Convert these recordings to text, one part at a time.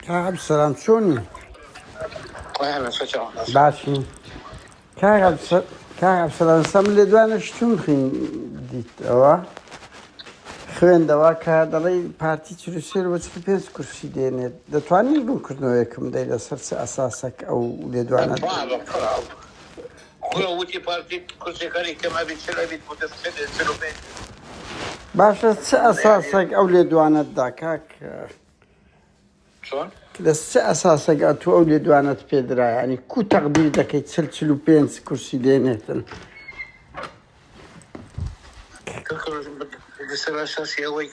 كعب سلام شوني اهلا وسهلا. باشي كعب سلام سم اللي دوانا شتون خين ديت أوا خوين دواك هذا لي بارتي تروسير وتفي بينس كرسي دينه دتواني بنكرنو يكم دايلا سرس أساسك أو لدوانا طبعا هو وتي بارتي كرسي خاري كما بيتسلى بيتسلو بين باشا أساسك أو لدوانا داكاك شلون؟ لس أساسك أتو أو لدوانا بيدرا يعني كو تقدير داك يتسلسلو بينس كرسي دينه الرسالة الأساسية هو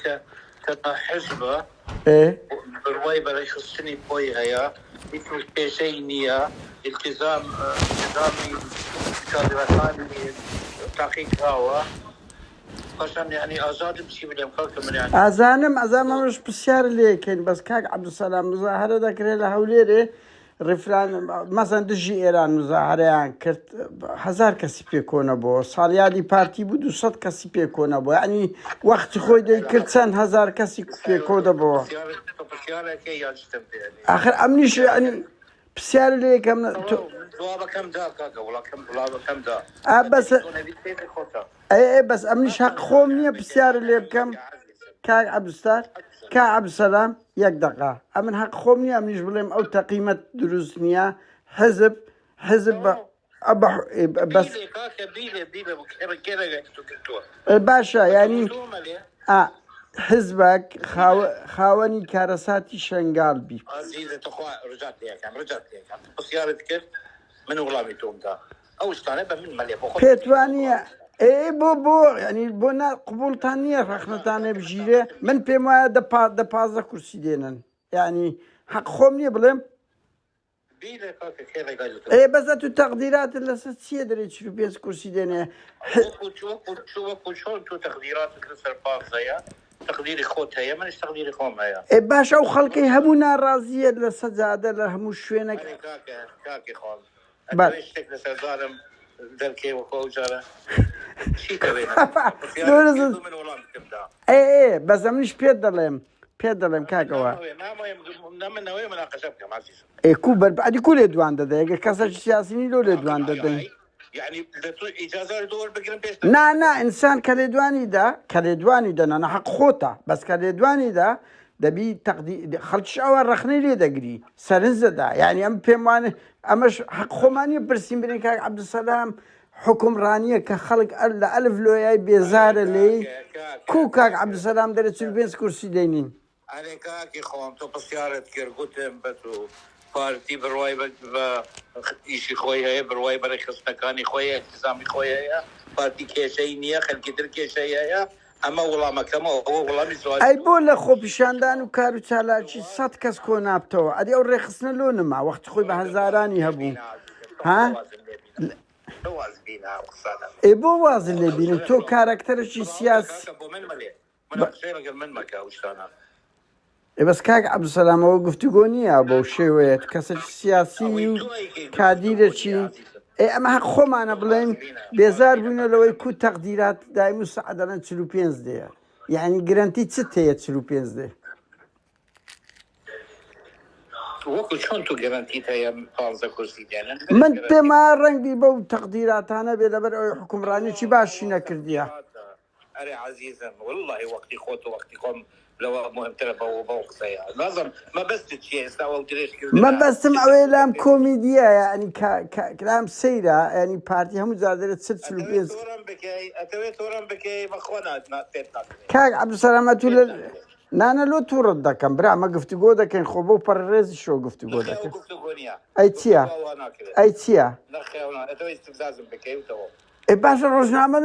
كحزبة إيه برواي برا يخصني بوي هيا يكون كيسينية التزامي كادراتاني تحقيق هوا قسم يعني آزاد بسيب اليوم كلكم يعني أزانم مش بسيار ليكن بس كاك عبد السلام مظاهرة ذكر له هوليري رفلان مثلا دجي إيران مظاهرة يعني كرت 1000 كسي بيكون أبو صاليادي بارتي بدو 100 كسي بيكون أبو يعني وقت خوي دي كرتسان 1000 كسي بيكون أبو بسيارة كي يجتمع يعني آخر أمنيش يعني بسيار ليكن جوابه كم دا كاكا ولا كم دا بس اي بس امنيش حق خومني بسيار اللي بكم كاك عبد الستار كعب السلام يك دقة امن حق خومني امنيش بليم او تقيمة دروسنيا حزب ابح بس باشا يعني حزبك خاوني كارساتي شنقال بي عزيزة تخوى رجعت ليك بسيارة كيف من غلامي توم دا او استانبه من مليا بيتوانية اي بو يعني بونا قبول تانية رخنا تانية بجيرة من بيما دا بازا كرسي دينن يعني حق خومني بلم اي بس اتو تقديرات اللي ستسيه دري تشرو بيس كرسي دينه شو تقديراتك لسر تقديري خوت هيا منش تقديري خوم هيا اي باشا وخلقي همونا راضية لسجادة لهمو شوينك كاكي خوم اتويش تك لسر ظالم ذلكي وخو جارة شي تبينا من ولام تبدا اي بس منش بيدلم كاكوا من نوي مناقشتك مع عزيز اي كوبر بعد كل دوان ده كاسة سياسيين لو دوان ده يعني إجازة دور بقرن بيش نا إنسان كاليدواني ده أنا حق خوته بس كاليدواني ده بي تقدي خلتش أول رخني لي دقري سرنزة ده يعني أم بيمان أمش حق خماني برسيم بينك عبد السلام حكم رانية كخلق ألف لوياي بيزار لي كوكاك عبد السلام درت البنس كرسي دينين أنا كاكي خوم تو بسيارة كيرغوتم بتو بارتي برواي إيشي خويا برواي بريخصنا كاني خويا التزامي خويا بارتي كيشينية خلقي در كيشيا أما والله ما كما هو والله مزواج أي بولا خو بشاندان وكارو تشالاتشي صد كاس كونا بتو أدي أول ريخصنا لون ما وقت خوي بهزاراني هبو ها توازبينا وخصانا إيه بو وازن اللي بين تو كاركترشي سياسي من مكة وشتانا بس كاك عبد السلام هو قفتقوني أبو شوية كسر سياسي كاديرة شيء إيه أما حق خو معنا بلين بيزار بينه لو يكون تقديرات دايم مساعدة لنا تشلو بينز دي يعني جرانتي ستة هي تشلو بينز دي وكل شون تو جرانتيتها يا فانزا كرسي ديانا من تما رنگ دي بو تقديرات أنا بيدبر حكم راني شي باشي نكرديها أري عزيزا والله وقتي خوت وقتي قوم لو مهم ترى بوق سيا لازم ما بس تشي استوى وتريش كذا ما بسمع ويلام كوميديا يعني كلام سيرة يعني بارتي هم زادرة تسلسل بينز أتوي تورم بكي مخونات كاك عبد السلام أتول نانا لو تورد ده كان برا ما قفت جودا كان خبو برز شو قفت جودا أي تيا نخيونا أتوي استفزازم بكي وتو باش الرجنامة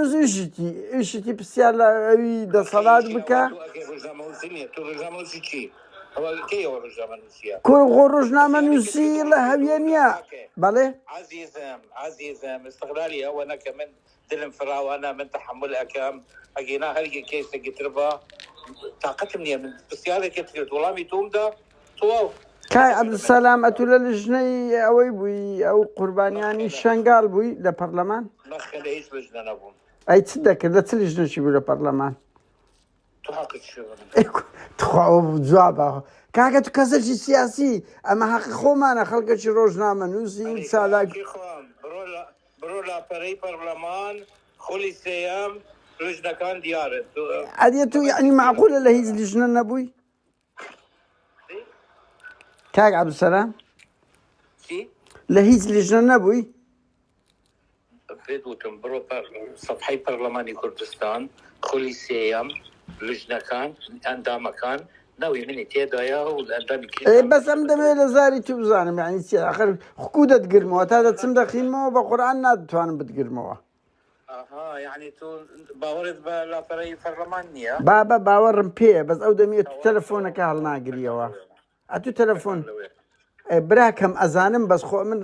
إيشتي بسيالة أي ده صلاة بكا كل رجنامة نسي لها بيانيا بالي عزيزم استغلالي هو أنا كمان دلم فرا وأنا من تحمل أكام أجينا هرجي كيس تجتربا طاقت مني من بسيالة كتير والله ميتوم ده طواو كاي عبد السلام أتول الجني أوي بوي أو قربان يعني شنقال بوي لبرلمان ما خليش لجنة نبون أي تصدق لا تلجنة شي بوي لبرلمان تحقق شو تخاف جوابه کاکە تو کەسێکی سیاسی ئەمە حەقی خۆمانە خەڵکەکی ڕۆژنامە نووسی سالاک برۆ لاپەرەی پەرلەمان خولی سێیەم لژنەکان دیارن ئەدێ تو یعنی معقولە لە هیچ لیژنە نەبووی کاک عەبدولسەلام لە هیچ لیژنە نەبووی پێت وتم بڕۆ سەفحەی پەرلەمانی کوردستان خولی سێیەم لژنەکان ئەندامەکان ناوی منی تێدایە و ئەندامی بەس ئەم دەمەوێت لە زاری تو بزانم یعنی چی ئاخر حکو دەتگرمەوە تا دەچم دەخینمەوە بە قورئان ناتوانم بتگرمەوە یعنی تو باوەرت بە لاپەرەی پەرلەمان نییە بابە باوەڕم پێ بەس ئەو دەمێت تو تەلەفۆنەکە هەڵناگریەوە ئەتو تەلەفۆن براکەم ئەزانم بەس خۆ من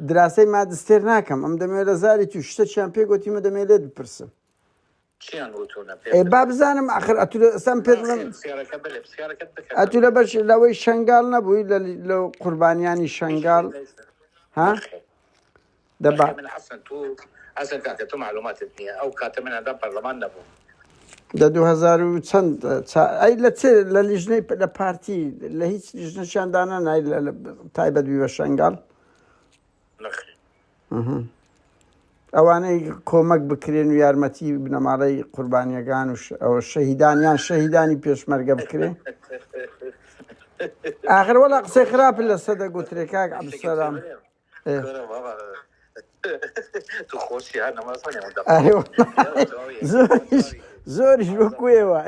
دراسی مادستێر ناکەم ئەم دەمێت لە زاری تو شتەیان پێ گوتیمە دەمێت لێت بپرسم با بزانم ئاخر ئەتو ئەسان پێ ئەتو لە بەش لەوەی شنگال نەبووی لە قوربانیانی شنگال ها دەبا حەسەن کاکە تو معلوماتت نییە ئەو کاتە من ئەندا پەرلەمان نەبوو لە 2000 و چەند ئەی لە چێ لە لیژنەی لە پارتی لە هیچ لیژنەشاندانە نای تایبەت بی بە شنگال ئەوانەی کۆمەک بکرێن و یارمەتی بنەماڵەی قوربانیەکان و ئەوە شەهیدانیان شەهیدانی پێشمەرگە بکرێن ئاخر وەڵا قسەی خراپە لە سەدە گوترێ کاک عەبدولسەلام زۆریش وەکوێوە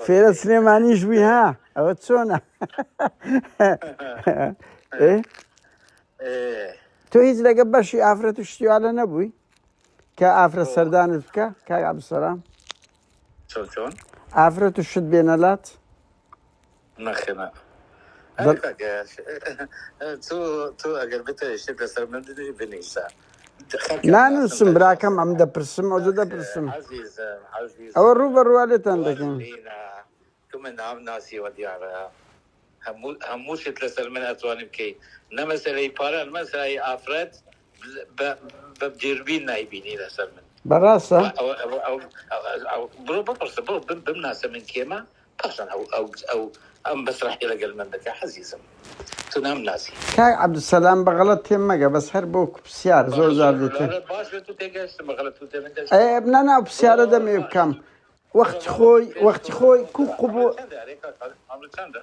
فێرە سلێمانیش بووی ها ئەوە چۆنە تۆ هیچ لەگە بەشی ئافرەت و شتیوالە نەبووی کە ئافرەت سەردانت بکە کاک عەبدولسەلام ئافرەت و شت بێنەلات نەخێنە تو ئەگەر بتەشت لەسەر من بنیسە نانووسم براکەم ئەم دەپرسم ئەوجە دەپرسم ئەوە ڕوو بە ڕوالێتان دەکەن تو من نام ناسیوە دیارە هەموو شت لەسەر من ئەتوانم بکەیت نەمەسەلەی پارە مەسەلەی ئافرەت بە جێربین نایبینی لەسەر من بەڕاستە بڕۆ بپرسە بۆ بمناسە من کێمە پاشان ئەم بەسڕحی لەگەڵ من دەکە حەزیزم تو نام ناسی کاک عەبدولسەلام بەغەڵەت تێم مەگە بەس هەر بۆ پرسیار زۆر زار دێتێ بنانا پرسیارە دەمێ بکەم وەختی خۆی کوق بۆ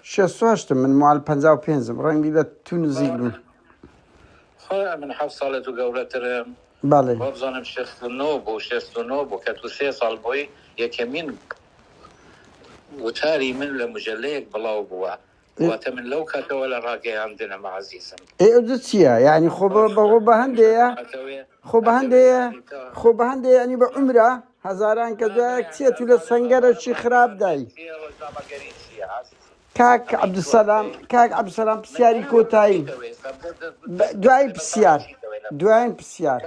68 من مال 55 ڕەنگی لە تو نزیک بم من 7 ساڵێت و گەورەترم بەڵێ بزانم 69 بۆ 69 بۆ کە تو 3 ساڵ بۆی یەکەمین وتاری من لە مجلەیەک بڵاو بووە واتە من لەو کاتەوە لە ڕاگەیاندنەمە عەزیزم ئێوە چییە یعنی خۆ بە هەندەیە خۆ بە هەندەیە ینی بە عومرە هەزاران کە دوایەک چیە تو لە سەنگەرەکی خراپ دای کاک عەبدولسەلام پرسیاری کۆتایی دوای پرسیار دوایین پرسیار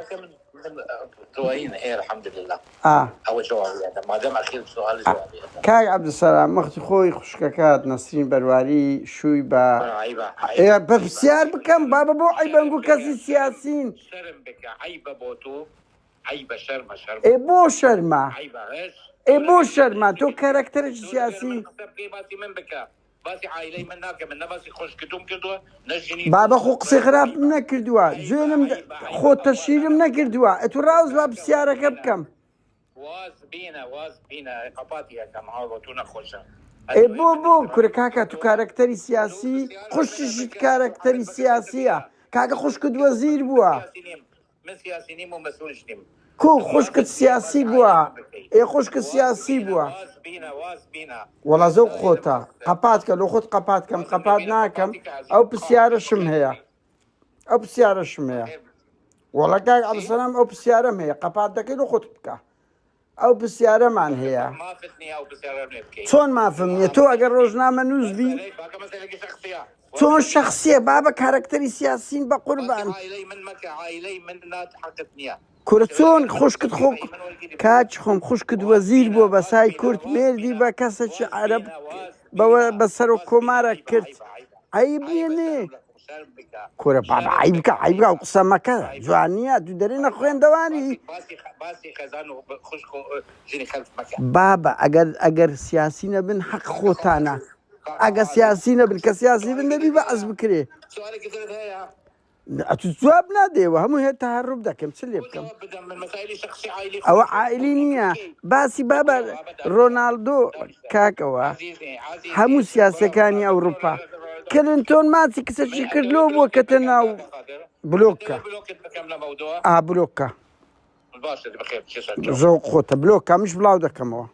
کاک عەبدولسەلام مەختی خۆی خوشکەکەت نەسرین بەرواری شووی بە پرسیار بکەم بابە بۆ عیبەنگ و کەسی سیاسین بۆ شەرمە بۆ شەرمە تۆ کارکتەرێکی سیاسی بابە خۆ قسەی خراپم نەکردووە جوێنم خۆ تەشیرم نەکردووە ئەتو ڕاوز با پرسیارەکە بکەم بۆ کورە کاکە تو کارکتەری سیاسی خوشتیشت کارکتەری سیاسیە کاکە خوشکت وەزیر بووە کو خوشکت سیاسی بووە خوشکت سیاسی بووە وەڵا زەو خۆتە قەپات کە لە خۆت قەپات کەم قەپات ناکەم ئەو پرسیارەشم هەیە وەڵا کاک عەبدولسەلام ئەو پرسیارەم هەیە قەپات دەکەی لە خۆت بکە ئەو پرسیارەمان هەیە چۆن مافم نییە تۆ ئەگەر ڕۆژنامە نووسبی چۆن شەخسیە بابە کارکتەری سیاسین بە قوربان کورە چۆن خوشکت خۆ کاچ خۆم خوشکت وەزیر بووە بە سای کورد مێردی بە کەسێکی عەرەب بەسەر و کۆمارە کرد عەیب نیە كورة بابا عيبك وقصة مكة جوانية تدرين أخوين دواني باسي خزانه خشكو جيني خلف مكة بابا أجر سياسيين بن حق خوتانا أجر سياسيين بن كسياسي بن نبي بعز بكري سؤالك قلت هيا أتجواب نادي وهم هي تهرب ده كم سليب كم من مسائل شخصي عائلي أو عائلينية باسي بابا رونالدو كاكوا همو سياسة كاني أوروبا كلينتون ما تكسر شكر لو بوكتنا بلوكا بلوكا الباشا بخير ذوق خوته بلوكا مش بلاوده كموا